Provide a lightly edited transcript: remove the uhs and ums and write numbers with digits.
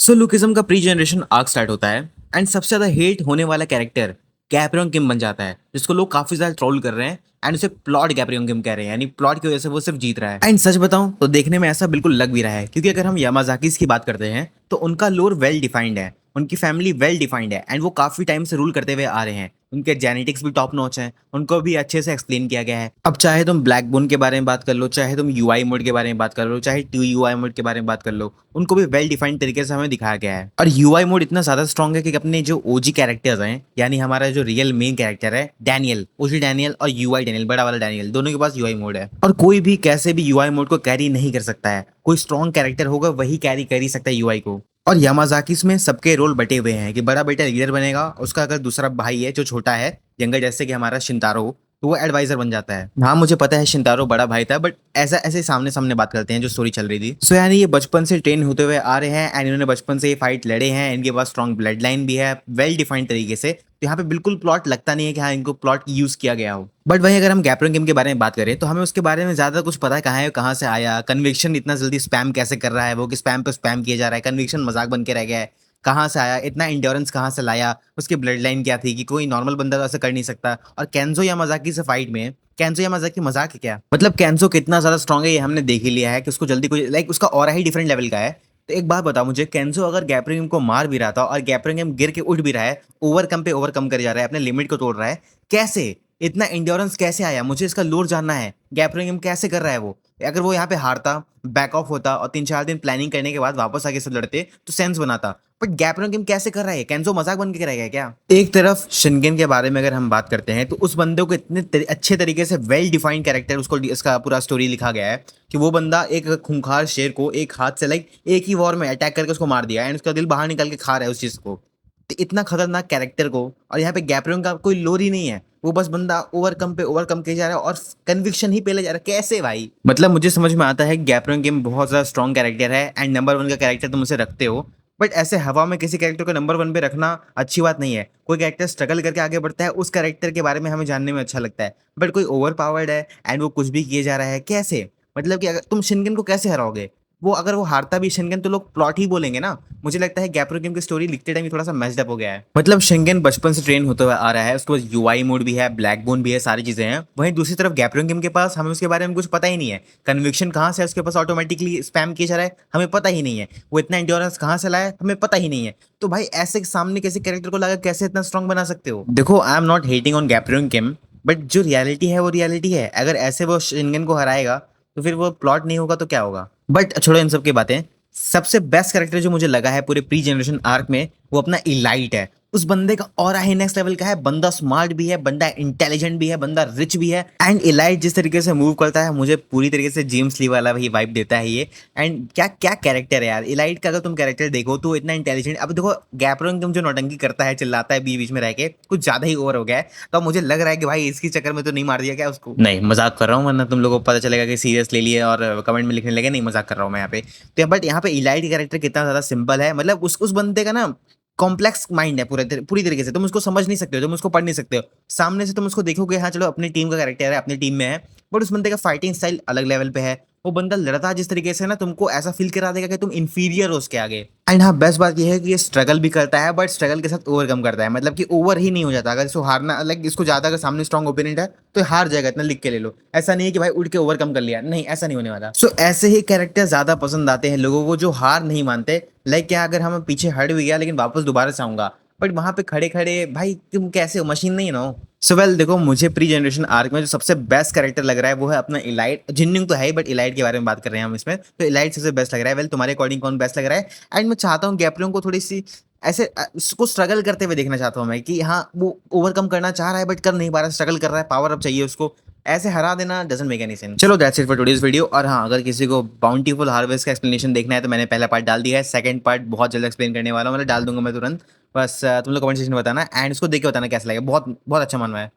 Lookism का pre generation arc start होता है एंड सबसे ज्यादा हेट होने वाला कैरेक्टर गैब्रियन किम बन जाता है, जिसको लोग काफी ज्यादा ट्रोल कर रहे हैं एंड उसे प्लॉट गैब्रियन किम कह रहे हैं, यानी प्लॉट की वजह से वो सिर्फ जीत रहा है। एंड सच बताऊं तो देखने में ऐसा बिल्कुल लग भी रहा है, क्योंकि अगर हम यामाजाकीज की बात करते हैं तो उनका लोर वेल डिफाइंड है, उनकी फैमिली वेल डिफाइंड है एंड वो काफी टाइम से रूल करते हुए आ रहे हैं। उनके जेनेटिक्स भी टॉप नॉच हैं, उनको भी अच्छे से एक्सप्लेन किया गया है। अब चाहे तुम ब्लैक बोन के बारे में बात कर लो, चाहे तुम यूआई मोड के बारे में बात कर लो, चाहे टू यूआई मोड के बारे में बात कर लो, उनको भी वेल डिफाइंड तरीके से हमें दिखाया गया है। और यूआई मोड इतना ज्यादा स्ट्रॉन्ग है कि अपने जो ओजी कैरेक्टर्स हैं, यानी हमारा जो रियल मेन कैरेक्टर है डैनियल, ओजी डैनियल और यूआई डैनियल, बड़ा वाला डैनियल, दोनों के पास यूआई मोड है। और कोई भी कैसे भी यूआई मोड को कैरी नहीं कर सकता है, कोई स्ट्रॉन्ग कैरेक्टर होगा वही कैरी कर ही सकता है यूआई को। और यामाजाकीस में सबके रोल बटे हुए हैं कि बड़ा बेटा लीडर बनेगा, उसका अगर दूसरा भाई है जो छोटा है यंगर, जैसे कि हमारा शिंतारो, तो वो एडवाइजर बन जाता है। हाँ मुझे पता है शिंतारो बड़ा भाई था, बट ऐसा ऐसे सामने सामने बात करते हैं जो स्टोरी चल रही थी। सो यानी ये बचपन से ट्रेन होते हुए आ रहे हैं एंड इन्होंने बचपन से ये फाइट लड़े हैं, इनके पास स्ट्रॉन्ग ब्लड लाइन भी है वेल डिफाइंड तरीके से। तो यहाँ पे बिल्कुल प्लॉट लगता नहीं है कि हाँ इनको प्लॉट यूज किया गया हो। बट वही अगर हम गैब्रियन किम के बारे में बात करें तो हमें उसके बारे में ज्यादा कुछ पता है, कहाँ है, कहाँ से आया, कन्विक्शन इतना जल्दी स्पैम कैसे कर रहा है, वो कि स्पैम पे स्पैम किया जा रहा है, कन्विक्शन मजाक बन के रह गया है, कहाँ से आया, इतना इंड्योरेंस कहाँ से लाया, उसकी ब्लड लाइन क्या थी कि कोई नॉर्मल बंदा तो ऐसा कर नहीं सकता। और केंजो यामाजाकी से फाइट में, केंजो यामाजाकी मजाक है क्या, मतलब केंजो कितना ज्यादा स्ट्रॉन्ग है ये हमने देख ही लिया है कि उसको जल्दी कोई लाइक उसका ऑरा ही डिफरेंट लेवल का है। तो एक बात बताओ मुझे, केंजो अगर गैब्रियन को मार भी रहा था और गैब्रियन गिर के उठ भी रहा है, ओवरकम पे ओवरकम कर जा रहा है, अपने लिमिट को तोड़ रहा है, कैसे इतना इंड्योरेंस कैसे आया, मुझे इसका लोर जानना है। गैब्रियन कैसे कर रहा है वो, अगर वो यहाँ पे हारता, बैक ऑफ होता और 3-4 दिन प्लानिंग करने के बाद वापस आके सब लड़ते तो सेंस बनाता। बट गैब्रियन किम कैसे कर रहा है, केंजो मजाक बन के रह गया क्या। एक तरफ शिनगेन के बारे में अगर हम बात करते हैं तो उस बंदे को इतने अच्छे तरीके से वेल डिफाइंड कैरेक्टर, उसको इसका पूरा स्टोरी लिखा गया है कि वो बंदा एक खूंखार शेर को एक हाथ से लाइक एक ही वॉर में अटैक करके उसको मार दिया एंड उसका दिल बाहर निकल के खा रहा है उस चीज को। तो इतना खतरनाक कैरेक्टर को, और यहाँ पे गैब्रियन का कोई लोर ही नहीं है, वो बस बंदा ओवरकम पे ओवरकम किया जा रहा है और कन्विक्शन ही पहले जा रहा है। कैसे भाई, मतलब मुझे समझ में आता है गैब्रियन गेम बहुत ज्यादा स्ट्रॉन्ग कैरेक्टर है एंड नंबर 1 का कैरेक्टर तुम उसे रखते हो, बट ऐसे हवा में किसी कैरेक्टर को नंबर 1 पे रखना अच्छी बात नहीं है। कोई कैरेक्टर स्ट्रगल करके आगे बढ़ता है, उस कैरेक्टर के बारे में हमें जानने में अच्छा लगता है, बट कोई ओवर पावर्ड है एंड वो कुछ भी किए जा रहा है, कैसे, मतलब कि अगर तुम शिनगेन को कैसे हराओगे, वो अगर वो हारता भी शिनगेन तो लोग प्लॉट ही बोलेंगे ना। मुझे लगता है गैब्रियन गेम की स्टोरी लिखते टाइम थोड़ा सा मैच्ड अप हो गया है। मतलब शिनगेन बचपन से ट्रेन होते हुए आ रहा है, उसके पास यूआई मोड भी है, ब्लैक बोन भी है, सारी चीजें हैं। वहीं दूसरी तरफ गैब्रियन गेम के पास हमें उसके बारे में कुछ पता ही नहीं है, कन्विक्शन कहाँ से है उसके पास, ऑटोमेटिकली स्पैम किया जा रहा है हमें पता ही नहीं है, वो इतना इंड्योरेंस कहाँ से लाया हमें पता ही नहीं है। तो भाई ऐसे सामने किसी कैरेक्टर को लगा कैसे इतना स्ट्रॉन्ग बना सकते हो। देखो I am not hating on गैब्रियन गेम, बट जो रियलिटी है वो रियलिटी है। अगर ऐसे वो शिनगेन को हराएगा तो फिर वो प्लॉट नहीं होगा तो क्या होगा। बट छोड़ो इन सब की बातें, सबसे बेस्ट कैरेक्टर जो मुझे लगा है पूरे प्री जनरेशन आर्क में वो अपना इलाइट है। उस बंदे का ऑरा ही नेक्स्ट लेवल का है, बंदा स्मार्ट भी है, बंदा इंटेलिजेंट भी है, बंदा रिच भी है एंड इलाइट जिस तरीके से मूव करता है मुझे पूरी तरीके से जेम्स ली वाला भी वाइब देता है ये। एंड क्या क्या कैरेक्टर है यार इलाइट का, अगर तुम कैरेक्टर देखो तो इतना इंटेलिजेंट। अब देखो गैब्रियन तुम जो नौटंकी करता है, चिल्लाता है बीच बीच में रह के, कुछ ज्यादा ही ओवर हो गया है। तो अब मुझे लग रहा है कि भाई इसकी चक्कर में तो नहीं मार दिया क्या उसको, नहीं मजाक कर रहा हूँ, वरना तुम लोगों को पता चलेगा कि सीरियस ले लिए और कमेंट में लिखने लगे, नहीं मजाक कर रहा हूँ मैं यहाँ पे। तो बट यहाँ पे इलाइट कैरेक्टर कितना ज्यादा सिंपल है, मतलब उस बंदे का ना कॉम्प्लेक्स माइंड है पूरी तरीके से, तुम उसको समझ नहीं सकते हो, तुम उसको पढ़ नहीं सकते हो। सामने से तुम उसको देखोगे हाँ चलो अपनी टीम का कैरेक्टर है, अपनी टीम में है, बट उस बंदे का फाइटिंग स्टाइल अलग लेवल पे है। वो बंदा लड़ता जिस तरीके से ना तुमको ऐसा फील करा देगा कि तुम इंफीरियर हो उसके आगे। एंड हाँ बेस्ट बात यह है कि ये स्ट्रगल भी करता है, बट स्ट्रगल के साथ ओवरकम करता है, मतलब कि ओवर ही नहीं हो जाता। अगर इसको हारना लाइक इसको ज्यादा अगर सामने स्ट्रॉन्ग ओपोनेंट है तो हार जाएगा, इतना लिख के ले लो। ऐसा नहीं है कि भाई उठ के ओवरकम कर लिया, नहीं ऐसा नहीं होने वाला। सो ऐसे ही कैरेक्टर ज्यादा पसंद आते हैं लोगों को जो हार नहीं मानते। लाइक क्या, अगर हम पीछे हट भी गया लेकिन वापस दोबारा से आऊंगा, बट वहां पे खड़े खड़े भाई तुम कैसे हो, मशीन नहीं ना हो। सो वेल देखो मुझे प्री जनरेशन आर्क में जो सबसे बेस्ट कैरेक्टर लग रहा है वो है अपना इलाइट। जिन्निंग तो है ही, बट इलाइट के बारे में बात कर रहे हैं हम इसमें, तो इलाइट सबसे बेस्ट लग रहा है। वेल तुम्हारे अकॉर्डिंग कौन बेस्ट लग रहा है। एंड मैं चाहता हूँ गैब्रियन को थोड़ी सी ऐसे उसको स्ट्रगल करते हुए देखना चाहता हूँ मैं, कि हाँ वो ओवरकम करना चाह रहा है बट कर नहीं पा रहा, स्ट्रगल कर रहा है, पावर अप चाहिए उसको, ऐसे हरा देना डजंट मेक एनी सेंस। चलो that's it for today's video. और हाँ अगर किसी को बाउंटीफुल हार्वेस्ट का एक्सप्लेनेशन देखना है तो मैंने पहला पार्ट डाल दिया है, सेकंड पार्ट बहुत जल्द एक्सप्लेन करने वाला हूँ, मतलब डाल दूंगा मैं तुरंत। बस तुम लोग कमेंट सेक्शन में बताना एंड उसको देख के बताना कैसा लगा, बहुत बहुत अच्छा मानवा है।